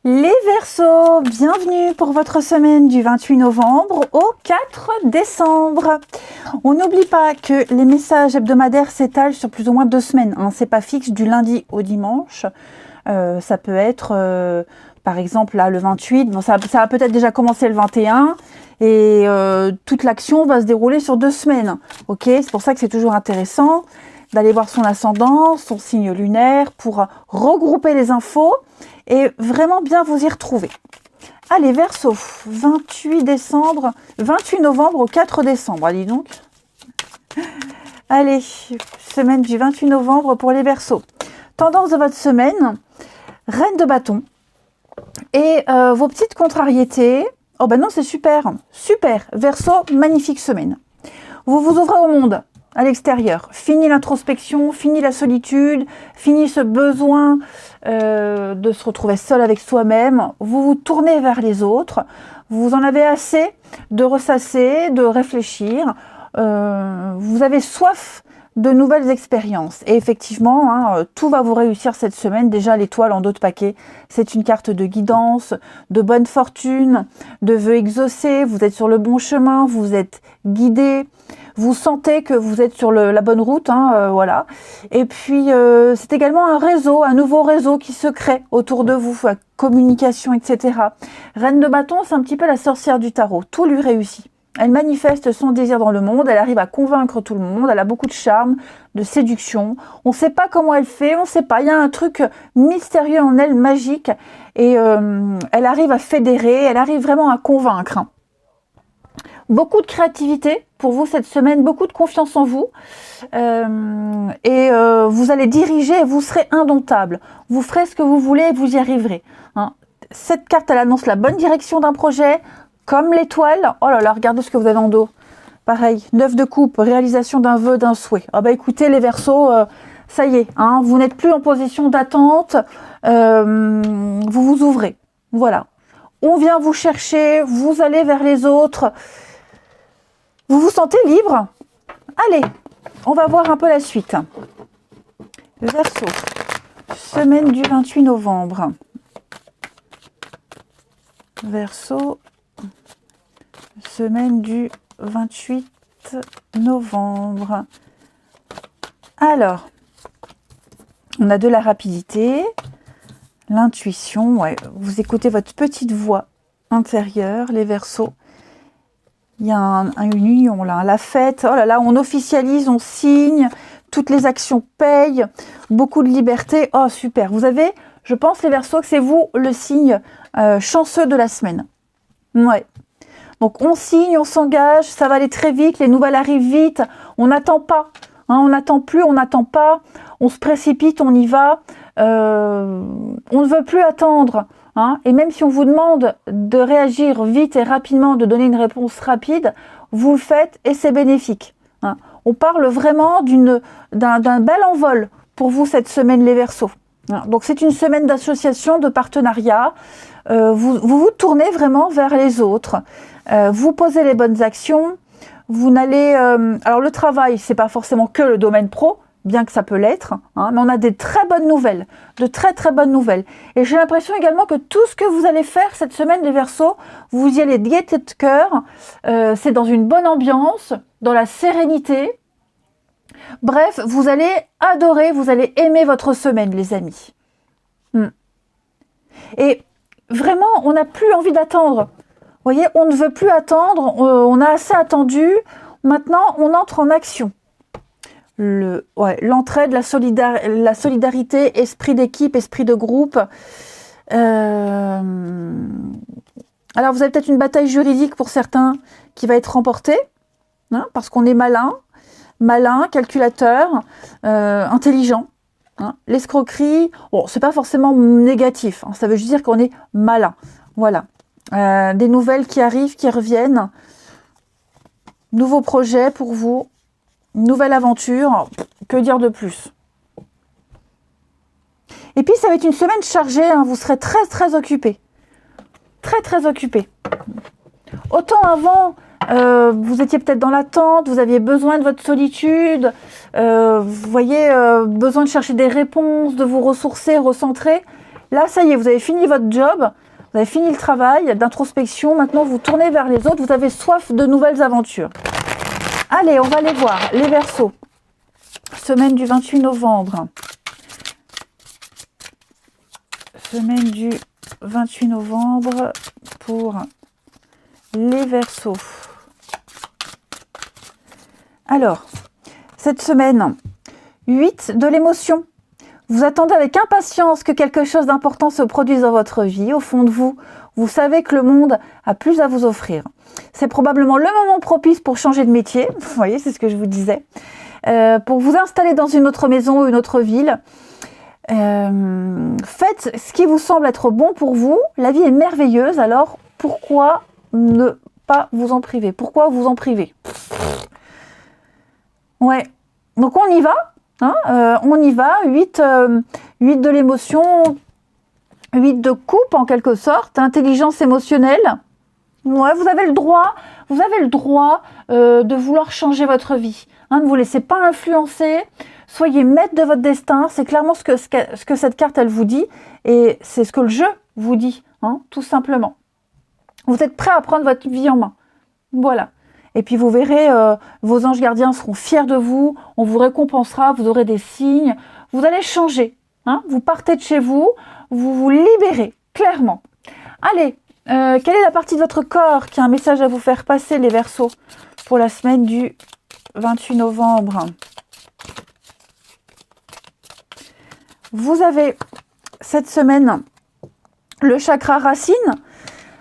Les Verseaux, bienvenue pour votre semaine du 28 novembre au 4 décembre. On n'oublie pas que les messages hebdomadaires s'étalent sur plus ou moins 2 semaines. C'est pas fixe du lundi au dimanche. Ça peut être, par exemple, là le 28. Bon, ça a peut-être déjà commencé le 21 et toute l'action va se dérouler sur 2 semaines. Ok, c'est pour ça que c'est toujours intéressant d'aller voir son ascendant, son signe lunaire pour regrouper les infos et vraiment bien vous y retrouver. Allez, Verseau, 28 novembre au 4 décembre, allez donc. Allez, semaine du 28 novembre pour les Verseaux. Tendance de votre semaine, Reine de bâton. Et vos petites contrariétés, oh ben non, c'est super, super. Verseau, magnifique semaine. Vous vous ouvrez au monde, à l'extérieur. Fini l'introspection, fini la solitude, fini ce besoin de se retrouver seul avec soi-même. Vous vous tournez vers les autres. Vous en avez assez de ressasser, de réfléchir. Vous avez soif de nouvelles expériences. Et effectivement, tout va vous réussir cette semaine. Déjà, l'étoile en dos de paquet, c'est une carte de guidance, de bonne fortune, de vœux exaucés. Vous êtes sur le bon chemin, vous êtes guidé. Vous sentez que vous êtes sur la bonne route, voilà. Et puis, c'est également un réseau, un nouveau réseau qui se crée autour de vous, la communication, etc. Reine de bâton, c'est un petit peu la sorcière du tarot. Tout lui réussit. Elle manifeste son désir dans le monde, elle arrive à convaincre tout le monde, elle a beaucoup de charme, de séduction. On ne sait pas comment elle fait, on ne sait pas. Il y a un truc mystérieux en elle, magique. Et elle arrive à fédérer, elle arrive vraiment à convaincre. Beaucoup de créativité pour vous cette semaine, beaucoup de confiance en vous. Vous allez diriger et vous serez indomptable. Vous ferez ce que vous voulez et vous y arriverez. Cette carte, elle annonce la bonne direction d'un projet, comme l'étoile. Oh là là, regardez ce que vous avez en dos. Pareil, 9 de coupe, réalisation d'un vœu, d'un souhait. Ah bah écoutez les Verseaux, ça y est, vous n'êtes plus en position d'attente, vous vous ouvrez. Voilà. On vient vous chercher, vous allez vers les autres. Vous vous sentez libre? Allez, on va voir un peu la suite. Verseau, semaine du 28 novembre. Verseau, semaine du 28 novembre. Alors, on a de la rapidité, l'intuition, ouais, vous écoutez votre petite voix intérieure, les Verseaux. Il y a une union là, la fête, oh là là, on officialise, on signe, toutes les actions payent, beaucoup de liberté, oh super. Vous avez, je pense les Verseaux, que c'est vous le signe chanceux de la semaine. Ouais. Donc on signe, on s'engage, ça va aller très vite, les nouvelles arrivent vite, on n'attend pas, on n'attend plus, on n'attend pas, on se précipite, on y va, on ne veut plus attendre. Et même si on vous demande de réagir vite et rapidement, de donner une réponse rapide, vous le faites et c'est bénéfique. On parle vraiment d'un bel envol pour vous cette semaine les Verseaux. Donc c'est une semaine d'association, de partenariat. Vous tournez vraiment vers les autres. Vous posez les bonnes actions. Vous n'allez. Alors le travail, c'est pas forcément que le domaine pro, bien que ça peut l'être, mais on a des très bonnes nouvelles, de très très bonnes nouvelles. Et j'ai l'impression également que tout ce que vous allez faire cette semaine, les Verseaux, vous y allez de gaieté de cœur, c'est dans une bonne ambiance, dans la sérénité. Bref, vous allez adorer, vous allez aimer votre semaine, les amis. Et vraiment, on n'a plus envie d'attendre. Vous voyez, on ne veut plus attendre, on a assez attendu, maintenant on entre en action. L'entraide, la solidarité, esprit d'équipe, esprit de groupe. Alors vous avez peut-être une bataille juridique pour certains qui va être remportée, parce qu'on est malin, calculateur, intelligent. L'escroquerie, bon, c'est pas forcément négatif, ça veut juste dire qu'on est malin. Voilà. Des nouvelles qui arrivent, qui reviennent. Nouveau projet pour vous. Nouvelle aventure, que dire de plus? Et puis ça va être une semaine chargée, vous serez très très occupés. Très très occupés. Autant avant, vous étiez peut-être dans l'attente, vous aviez besoin de votre solitude, vous voyez, besoin de chercher des réponses, de vous ressourcer, recentrer. Là, ça y est, vous avez fini votre job, vous avez fini le travail d'introspection. Maintenant, vous tournez vers les autres. Vous avez soif de nouvelles aventures. Allez, on va les voir. Les Verseaux. Semaine du 28 novembre. Semaine du 28 novembre pour les Verseaux. Alors, cette semaine, 8 de l'émotion. Vous attendez avec impatience que quelque chose d'important se produise dans votre vie. Au fond de vous, vous savez que le monde a plus à vous offrir. C'est probablement le moment propice pour changer de métier. Vous voyez, c'est ce que je vous disais. Pour vous installer dans une autre maison ou une autre ville. Faites ce qui vous semble être bon pour vous. La vie est merveilleuse, alors pourquoi ne pas vous en priver? Pourquoi vous en priver? Ouais, donc on y va. On y va, 8 de l'émotion, 8 de coupe en quelque sorte, intelligence émotionnelle. Ouais, vous avez le droit de vouloir changer votre vie. Ne vous laissez pas influencer, soyez maître de votre destin, c'est clairement ce que cette carte elle vous dit, et c'est ce que le jeu vous dit, tout simplement. Vous êtes prêt à prendre votre vie en main. Voilà. Et puis vous verrez, vos anges gardiens seront fiers de vous, on vous récompensera, vous aurez des signes, vous allez changer. Vous partez de chez vous, vous vous libérez, clairement. Allez, quelle est la partie de votre corps qui a un message à vous faire passer, les Verseaux, pour la semaine du 28 novembre? Vous avez cette semaine le chakra racine.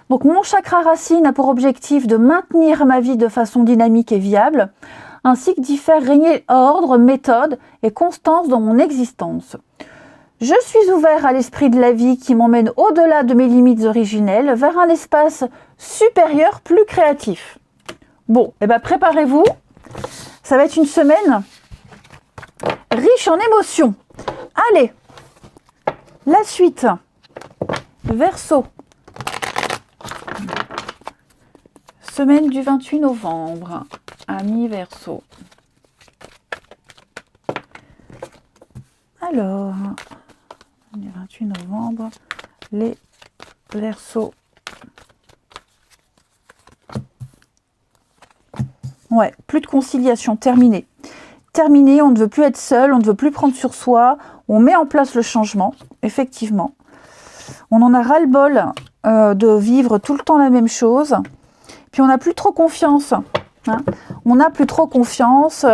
Donc mon chakra racine a pour objectif de maintenir ma vie de façon dynamique et viable, ainsi que d'y faire régner ordre, méthode et constance dans mon existence. Je suis ouvert à l'esprit de la vie qui m'emmène au-delà de mes limites originelles, vers un espace supérieur plus créatif. Bon, préparez-vous, ça va être une semaine riche en émotions. Allez, la suite, Verseau. Semaine du 28 novembre, amis Verseau. Alors, le 28 novembre, les Verseaux. Ouais, plus de conciliation, terminé. Terminé, on ne veut plus être seul, on ne veut plus prendre sur soi, on met en place le changement, effectivement. On en a ras-le-bol de vivre tout le temps la même chose. Puis on n'a plus trop confiance. On n'a plus trop confiance.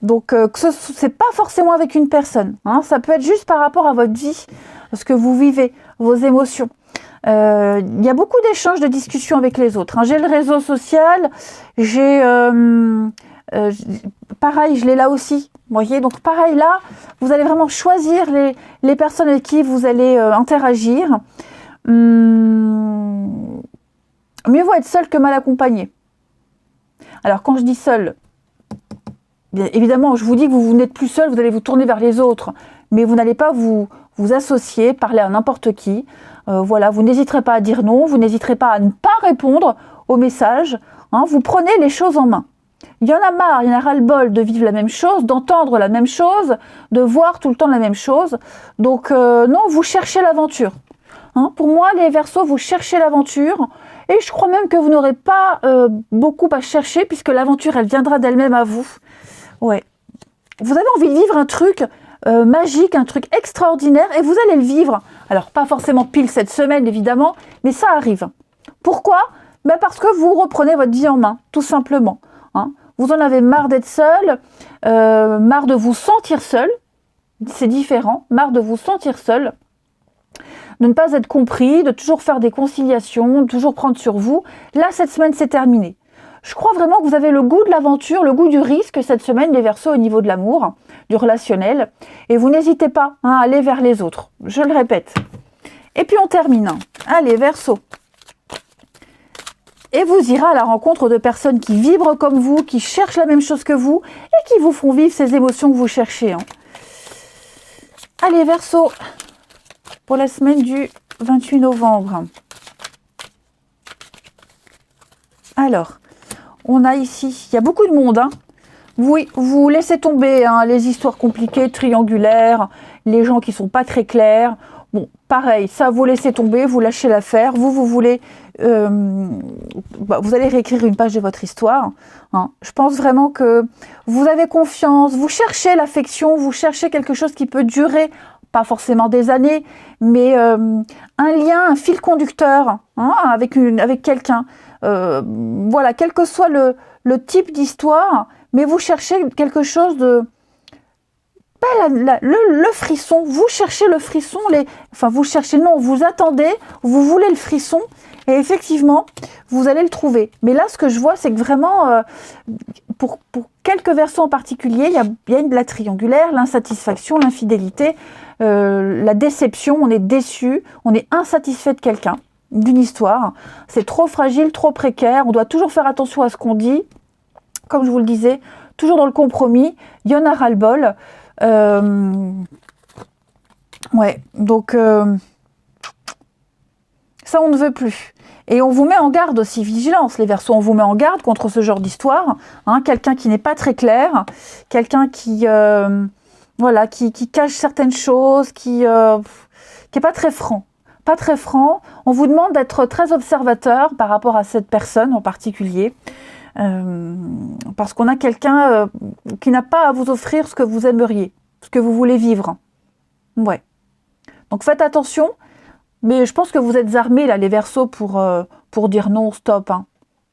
Donc c'est pas forcément avec une personne. Ça peut être juste par rapport à votre vie, ce que vous vivez, vos émotions. Il y a beaucoup d'échanges, de discussions avec les autres. J'ai le réseau social, j'ai pareil, je l'ai là aussi. Vous voyez, donc pareil là, vous allez vraiment choisir les personnes avec qui vous allez interagir. Mieux vaut être seul que mal accompagné. Alors quand je dis seul, bien évidemment je vous dis que vous n'êtes plus seul, vous allez vous tourner vers les autres, mais vous n'allez pas vous associer, parler à n'importe qui. Voilà, vous n'hésiterez pas à dire non, vous n'hésiterez pas à ne pas répondre aux messages. Vous prenez les choses en main. Il y en a marre, il y en a ras-le-bol de vivre la même chose, d'entendre la même chose, de voir tout le temps la même chose. Donc non, vous cherchez l'aventure. Pour moi, les Verseaux, vous cherchez l'aventure. Et je crois même que vous n'aurez pas beaucoup à chercher, puisque l'aventure, elle viendra d'elle-même à vous. Ouais. Vous avez envie de vivre un truc magique, un truc extraordinaire, et vous allez le vivre. Alors, pas forcément pile cette semaine, évidemment, mais ça arrive. Pourquoi? Parce que vous reprenez votre vie en main, tout simplement. Vous en avez marre d'être seul, marre de vous sentir seul. C'est différent, marre de vous sentir seul. De ne pas être compris, de toujours faire des conciliations, de toujours prendre sur vous. Là, cette semaine, c'est terminé. Je crois vraiment que vous avez le goût de l'aventure, le goût du risque cette semaine, les Verseaux, au niveau de l'amour, du relationnel. Et vous n'hésitez pas à aller vers les autres. Je le répète. Et puis, on termine. Allez, Verseaux. Et vous irez à la rencontre de personnes qui vibrent comme vous, qui cherchent la même chose que vous et qui vous font vivre ces émotions que vous cherchez. Allez, Verseaux. Pour la semaine du 28 novembre. Alors, on a ici, il y a beaucoup de monde. Oui, vous laissez tomber les histoires compliquées, triangulaires, les gens qui sont pas très clairs. Bon, pareil, ça vous laissez tomber, vous lâchez l'affaire, vous voulez, vous allez réécrire une page de votre histoire. Hein. Je pense vraiment que vous avez confiance, vous cherchez l'affection, vous cherchez quelque chose qui peut durer, pas forcément des années, mais un lien, un fil conducteur hein, avec quelqu'un. Voilà, quel que soit le type d'histoire, mais vous cherchez quelque chose de... le frisson, vous cherchez le frisson, vous cherchez, non, vous attendez, vous voulez le frisson, et effectivement, vous allez le trouver. Mais là, ce que je vois, c'est que vraiment, pour quelques versions en particulier, il y a la triangulaire, l'insatisfaction, l'infidélité, la déception, on est déçu, on est insatisfait de quelqu'un, d'une histoire. C'est trop fragile, trop précaire, on doit toujours faire attention à ce qu'on dit. Comme je vous le disais, toujours dans le compromis, il y en a ras-le-bol. Ouais, donc ça on ne veut plus. Et on vous met en garde aussi, vigilance les Verseaux, on vous met en garde contre ce genre d'histoire, hein, quelqu'un qui n'est pas très clair, quelqu'un qui voilà, qui cache certaines choses, qui est pas très franc. Pas très franc. On vous demande d'être très observateur par rapport à cette personne en particulier. Parce qu'on a quelqu'un qui n'a pas à vous offrir ce que vous aimeriez, ce que vous voulez vivre. Ouais. Donc faites attention, mais je pense que vous êtes armés là, les Verseaux, pour dire non, stop. Hein.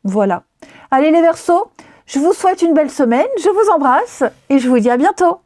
Voilà. Allez les Verseaux, je vous souhaite une belle semaine, je vous embrasse et je vous dis à bientôt.